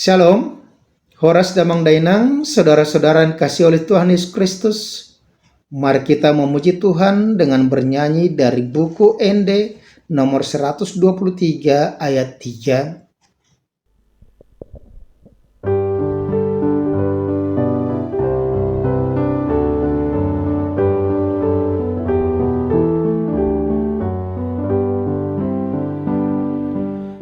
Shalom, Horas Damang Dainang, saudara-saudara yang kasih oleh Tuhan Yesus Kristus. Mari kita memuji Tuhan dengan bernyanyi dari buku ND nomor 123 ayat 3.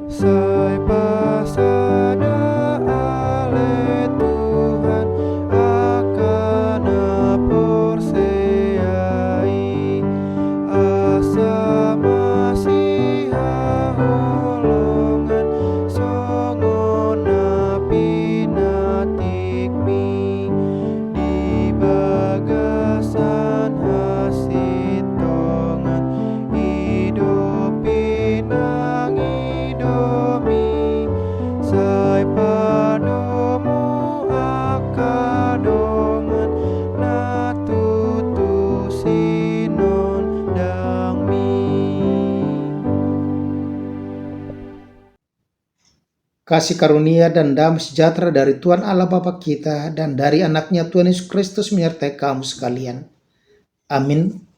Sai pasada ale Tuhan akan porseai asa masiha holongan songona pinatikmi di bagasan hasitongan hidup pinang idomi sai padomu akadongan natutu sinon dangmi. Kasih karunia dan damai sejahtera dari Tuhan Allah Bapa kita dan dari anaknya Tuhan Yesus Kristus menyertai kamu sekalian. Amin.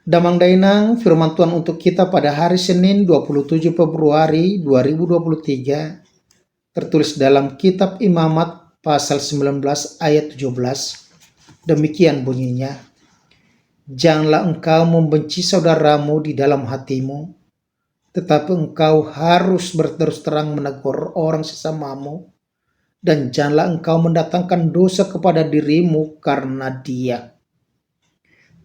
Damang Dainang, firman Tuhan untuk kita pada hari Senin 27 Februari 2023 tertulis dalam kitab Imamat pasal 19 ayat 17. Demikian bunyinya, janganlah engkau membenci saudaramu di dalam hatimu, tetapi engkau harus berterus terang menegur orang sesamamu, dan janganlah engkau mendatangkan dosa kepada dirimu karena dia.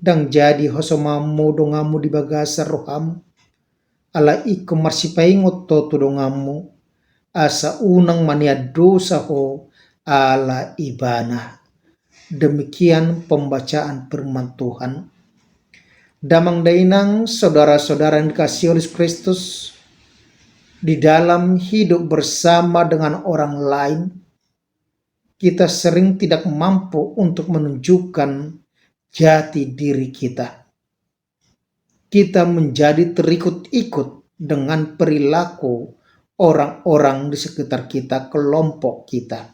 Dan jadi hosomamu dongamu di bagasa roham, ala iko marsipaingot toto dongamu, asa unang mania dosa ho ala ibana. Demikian pembacaan firman Tuhan. Damang Dainang, saudara-saudara yang dikasihi oleh Kristus, di dalam hidup bersama dengan orang lain, kita sering tidak mampu untuk menunjukkan jati diri kita. Kita menjadi terikut-ikut dengan perilaku orang-orang di sekitar kita, kelompok kita.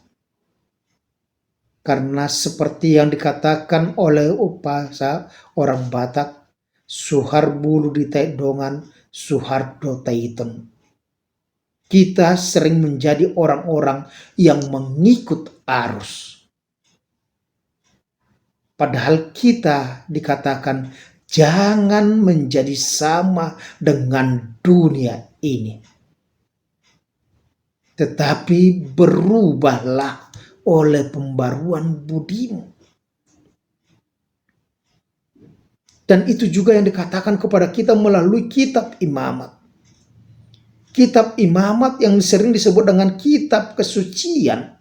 Karena seperti yang dikatakan oleh upasa orang Batak, suhar bulu di dongan, suhar do taiton. Kita sering menjadi orang-orang yang mengikut arus. Padahal kita dikatakan jangan menjadi sama dengan dunia ini. Tetapi berubahlah oleh pembaruan budimu. Dan itu juga yang dikatakan kepada kita melalui kitab Imamat. Kitab Imamat yang sering disebut dengan kitab kesucian,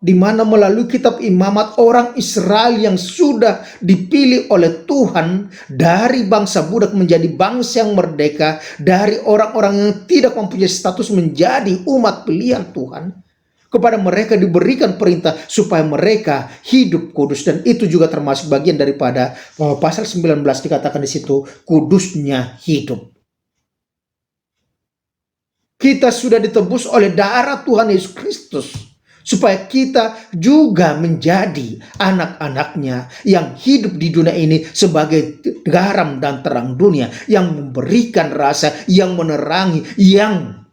di mana melalui kitab Imamat orang Israel yang sudah dipilih oleh Tuhan dari bangsa budak menjadi bangsa yang merdeka, dari orang-orang yang tidak mempunyai status menjadi umat pilihan Tuhan, kepada mereka diberikan perintah supaya mereka hidup kudus. Dan itu juga termasuk bagian daripada pasal 19 dikatakan di situ, kudusnya hidup. Kita sudah ditebus oleh darah Tuhan Yesus Kristus, supaya kita juga menjadi anak-anaknya yang hidup di dunia ini sebagai garam dan terang dunia, yang memberikan rasa, yang menerangi, yang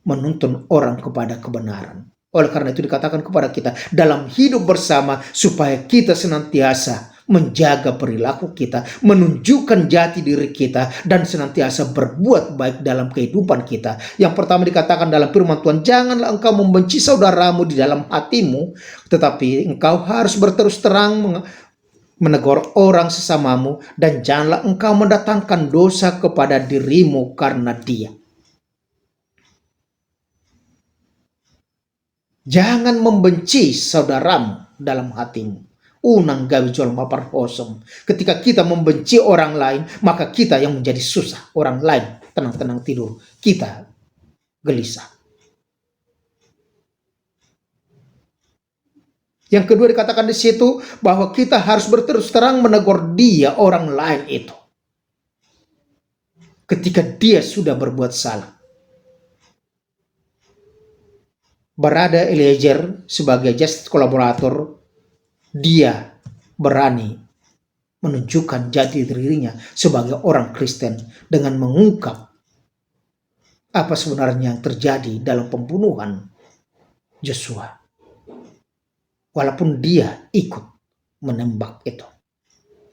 menuntun orang kepada kebenaran. Oleh karena itu dikatakan kepada kita dalam hidup bersama supaya kita senantiasa menjaga perilaku kita, menunjukkan jati diri kita, dan senantiasa berbuat baik dalam kehidupan kita. Yang pertama dikatakan dalam firman Tuhan, janganlah engkau membenci saudaramu di dalam hatimu, tetapi engkau harus berterus terang menegur orang sesamamu, dan janganlah engkau mendatangkan dosa kepada dirimu karena dia. Jangan membenci saudaramu dalam hatimu. Unang gawi jual mapar hosom. Ketika kita membenci orang lain, maka kita yang menjadi susah. Orang lain tenang-tenang tidur, kita gelisah. Yang kedua dikatakan di situ bahwa kita harus berterus terang menegur dia, orang lain itu, ketika dia sudah berbuat salah. Berada Eliezer sebagai justice kolaborator, dia berani menunjukkan jati dirinya sebagai orang Kristen dengan mengungkap apa sebenarnya yang terjadi dalam pembunuhan Joshua. Walaupun dia ikut menembak itu,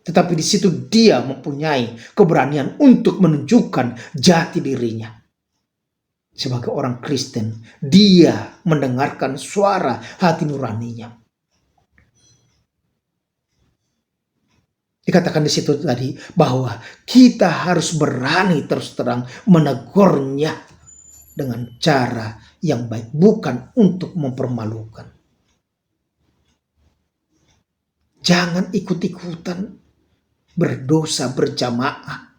tetapi di situ dia mempunyai keberanian untuk menunjukkan jati dirinya sebagai orang Kristen. Dia mendengarkan suara hati nuraninya. Dikatakan di situ tadi bahwa kita harus berani terus terang menegurnya dengan cara yang baik, bukan untuk mempermalukan. Jangan ikut-ikutan berdosa berjamaah.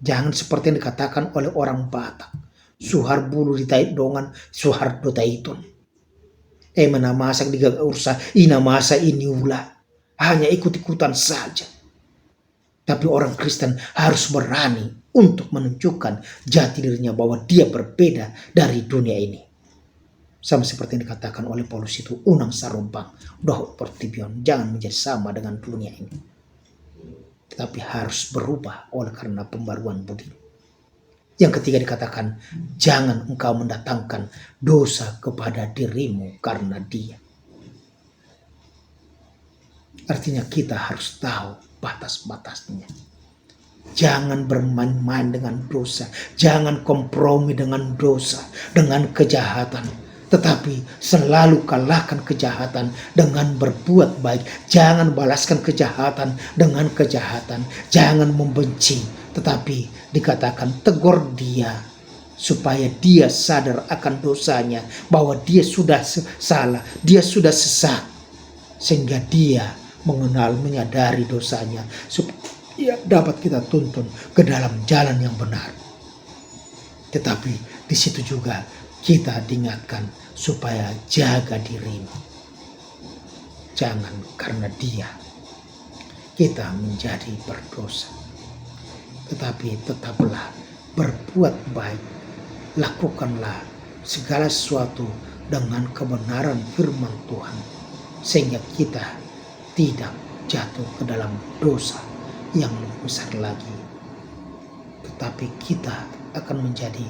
Jangan seperti yang dikatakan oleh orang Batak, suhar bulu ditait dongan, suhar do taitun. Mana masak digaga ursa, ina masa ini ula. Hanya ikut-ikutan saja. Tapi orang Kristen harus berani untuk menunjukkan jati dirinya bahwa dia berbeda dari dunia ini. Sama seperti yang dikatakan oleh Paulus itu, unang sarumpang, doh pertibion, jangan menjadi sama dengan dunia ini. Tetapi harus berubah oleh karena pembaruan budi. Yang ketiga dikatakan, jangan engkau mendatangkan dosa kepada dirimu karena dia. Artinya kita harus tahu batas-batasnya. Jangan bermain-main dengan dosa. Jangan kompromi dengan dosa, dengan kejahatan. Tetapi selalu kalahkan kejahatan dengan berbuat baik. Jangan balaskan kejahatan dengan kejahatan. Jangan membenci. Tetapi dikatakan tegur dia supaya dia sadar akan dosanya. Bahwa dia sudah salah. Dia sudah sesat. Sehingga dia menyadari dosanya. Supaya dapat kita tuntun ke dalam jalan yang benar. Tetapi di situ juga kita diingatkan supaya jaga dirimu. Jangan karena dia kita menjadi berdosa. Tetapi tetaplah berbuat baik. Lakukanlah segala sesuatu dengan kebenaran firman Tuhan. Sehingga kita tidak jatuh ke dalam dosa yang lebih besar lagi. Tetapi kita akan menjadi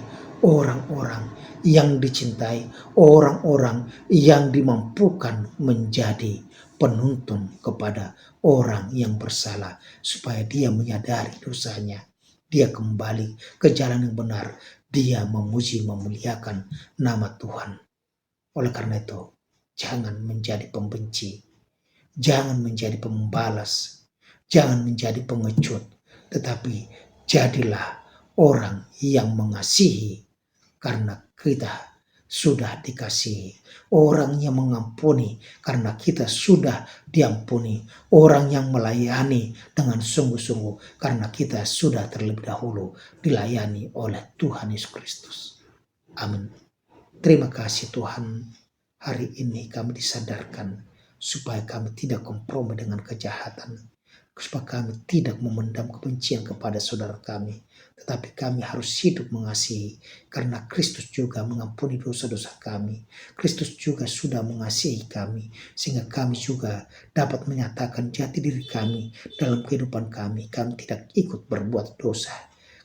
orang-orang yang dicintai, orang-orang yang dimampukan menjadi penuntun kepada orang yang bersalah, supaya dia menyadari dosanya, dia kembali ke jalan yang benar, dia memuji memuliakan nama Tuhan. Oleh karena itu, jangan menjadi pembenci, jangan menjadi pembalas, jangan menjadi pengecut, tetapi jadilah orang yang mengasihi karena kita sudah dikasihi. Orang yang mengampuni karena kita sudah diampuni. Orang yang melayani dengan sungguh-sungguh karena kita sudah terlebih dahulu dilayani oleh Tuhan Yesus Kristus. Amin. Terima kasih Tuhan. Hari ini kami disadarkan supaya kami tidak kompromi dengan kejahatan. Supaya kami tidak memendam kebencian kepada saudara kami. Tetapi kami harus hidup mengasihi. Karena Kristus juga mengampuni dosa-dosa kami. Kristus juga sudah mengasihi kami. Sehingga kami juga dapat menyatakan jati diri kami dalam kehidupan kami. Kami tidak ikut berbuat dosa.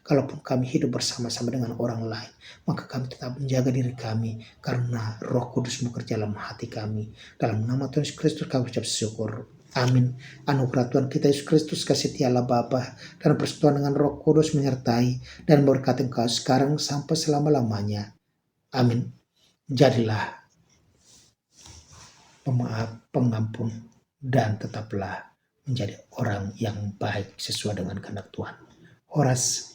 Kalaupun kami hidup bersama-sama dengan orang lain, maka kami tetap menjaga diri kami. Karena Roh Kudus bekerja dalam hati kami. Dalam nama Tuhan Yesus Kristus kami ucap syukur. Amin. Anugerah Tuhan kita Yesus Kristus, kasih Allah Bapa dan persekutuan dengan Roh Kudus menyertai dan memberkati engkau sekarang sampai selama-lamanya. Amin. Jadilah pemaaf, pengampun, dan tetaplah menjadi orang yang baik sesuai dengan kehendak Tuhan. Horas